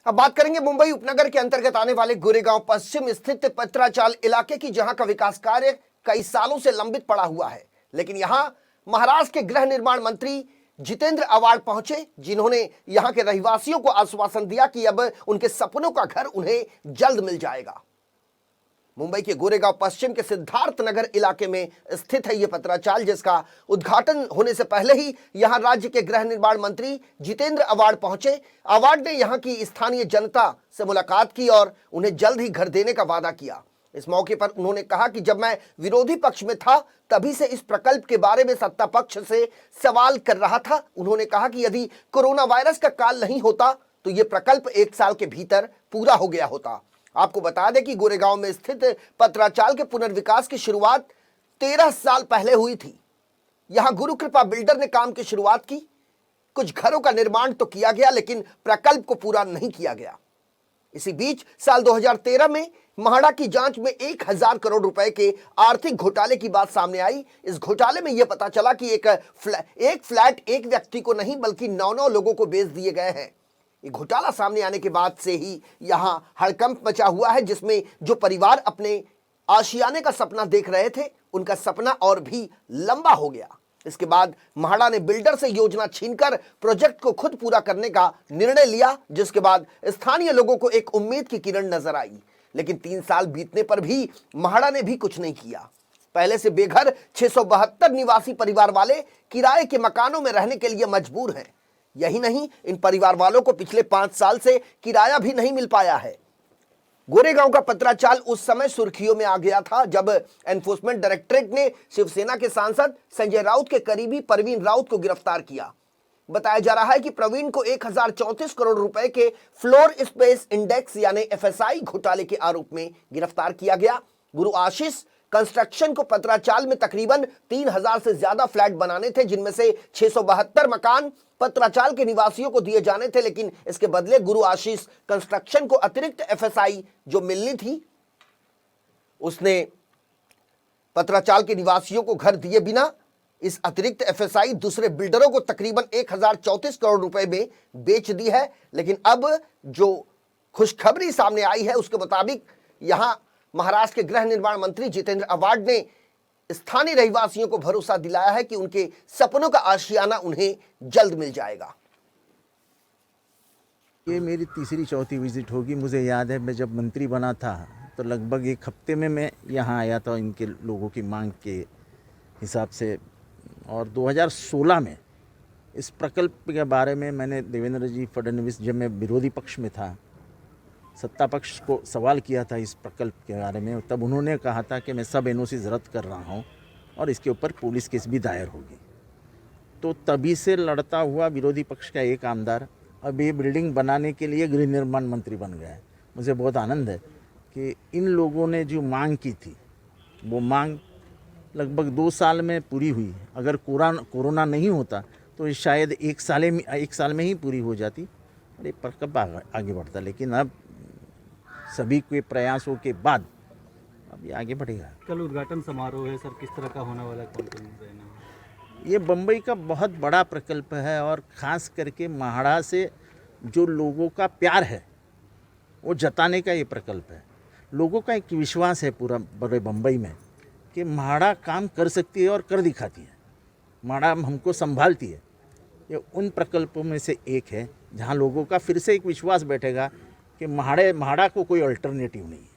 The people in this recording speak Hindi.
अब बात करेंगे मुंबई उपनगर के अंतर्गत आने वाले गोरेगांव पश्चिम स्थित पत्राचाल इलाके की, जहां का विकास कार्य कई सालों से लंबित पड़ा हुआ है। लेकिन यहां महाराष्ट्र के गृह निर्माण मंत्री जितेंद्र आवाड़ पहुंचे, जिन्होंने यहां के रहवासियों को आश्वासन दिया कि अब उनके सपनों का घर उन्हें जल्द मिल जाएगा। मुंबई के गोरेगांव पश्चिम के सिद्धार्थ नगर इलाके में स्थित है यह पत्राचाल, जिसका उद्घाटन होने से पहले ही यहां राज्य के गृह निर्माण मंत्री जितेंद्र आवाड़ पहुंचे। आवाड़ ने यहां की स्थानीय जनता से मुलाकात की और उन्हें जल्द ही घर देने का वादा किया। इस मौके पर उन्होंने कहा कि जब मैं विरोधी पक्ष में था तभी से इस प्रकल्प के बारे में सत्ता पक्ष से सवाल कर रहा था। उन्होंने कहा कि यदि कोरोना वायरस का काल नहीं होता तो यह प्रकल्प 1 साल के भीतर पूरा हो गया होता। आपको बता दें कि गोरेगांव में स्थित पत्राचाल के पुनर्विकास की शुरुआत 13 साल पहले हुई थी। यहां गुरु कृपा बिल्डर ने काम की शुरुआत की। कुछ घरों का निर्माण तो किया गया, लेकिन प्रकल्प को पूरा नहीं किया गया। इसी बीच साल 2013 में म्हाडा की जांच में 1000 करोड़ रुपए के आर्थिक घोटाले की बात सामने आई। इस घोटाले में यह पता चला कि एक फ्लैट एक व्यक्ति को नहीं बल्कि 9 लोगों को बेच दिए गए हैं। ये घोटाला सामने आने के बाद से ही यहां हड़कंप मचा हुआ है, जिसमें जो परिवार अपने आशियाने का सपना देख रहे थे, उनका सपना और भी लंबा हो गया। इसके बाद म्हाडा ने बिल्डर से योजना छीनकर प्रोजेक्ट को खुद पूरा करने का निर्णय लिया, जिसके बाद स्थानीय लोगों को एक उम्मीद की किरण नजर आई। लेकिन 3 साल बीतने पर भी म्हाडा ने भी कुछ नहीं किया। पहले से बेघर 672 निवासी परिवार वाले किराए के मकानों में रहने के लिए मजबूर हैं। यही नहीं, इन परिवार वालों को पिछले 5 साल से किराया भी नहीं मिल पाया है। गोरेगांव का पत्राचाल उस समय सुर्खियों में आ गया था जब एनफोर्समेंट डायरेक्टरेट ने शिवसेना के सांसद संजय राउत के करीबी परवीन राउत को गिरफ्तार किया। बताया जा रहा है कि प्रवीण को 1034 करोड़ रुपए के फ्लोर स्पेस इंडेक्स यानी एफएसआई घोटाले के आरोप में गिरफ्तार किया गया। गुरु आशीष कंस्ट्रक्शन को पत्राचाल में तकरीबन 3000 से ज्यादा फ्लैट बनाने थे, जिनमें से 672 मकान पत्राचाल के निवासियों को दिए जाने थे। लेकिन इसके बदले गुरु आशीष कंस्ट्रक्शन को अतिरिक्त एफएसआई जो मिलनी थी, उसने पत्राचाल के निवासियों को घर दिए बिना इस अतिरिक्त एफएसआई दूसरे बिल्डरों को तकरीबन 1034 करोड़ रुपए में बेच दी है। लेकिन अब जो खुशखबरी सामने आई है उसके मुताबिक यहां महाराष्ट्र के गृह निर्माण मंत्री जितेंद्र आवाड़ ने स्थानीय रहवासियों को भरोसा दिलाया है कि उनके सपनों का आशियाना उन्हें जल्द मिल जाएगा। ये मेरी तीसरी चौथी विजिट होगी। मुझे याद है मैं जब मंत्री बना था तो लगभग 1 हफ्ते में मैं यहाँ आया था इनके लोगों की मांग के हिसाब से। और 2016 में इस प्रकल्प के बारे में मैंने देवेंद्र जी फडणवीस, जब मैं विरोधी पक्ष में था, सत्ता पक्ष को सवाल किया था इस प्रकल्प के बारे में। तब उन्होंने कहा था कि मैं सब एनओसी रद्द कर रहा हूँ और इसके ऊपर पुलिस केस भी दायर होगी। तो तभी से लड़ता हुआ विरोधी पक्ष का एक आमदार अब ये बिल्डिंग बनाने के लिए गृह निर्माण मंत्री बन गया है। मुझे बहुत आनंद है कि इन लोगों ने जो मांग की थी वो मांग लगभग 2 साल में पूरी हुई। अगर कोरोना नहीं होता तो शायद 1 साल में ही पूरी हो जाती और ये प्रकल्प आगे बढ़ता। लेकिन अब सभी के प्रयासों के बाद अब ये आगे बढ़ेगा। कल उद्घाटन समारोह है सर, किस तरह का होने वाला है, कौन रहना? ये बम्बई का बहुत बड़ा प्रकल्प है और ख़ास करके म्हाडा से जो लोगों का प्यार है वो जताने का ये प्रकल्प है। लोगों का एक विश्वास है पूरा बड़े बम्बई में कि म्हाडा काम कर सकती है और कर दिखाती है। म्हाडा हमको संभालती है। ये उन प्रकल्पों में से एक है जहाँ लोगों का फिर से एक विश्वास बैठेगा कि म्हाडा को कोई अल्टरनेटिव नहीं है।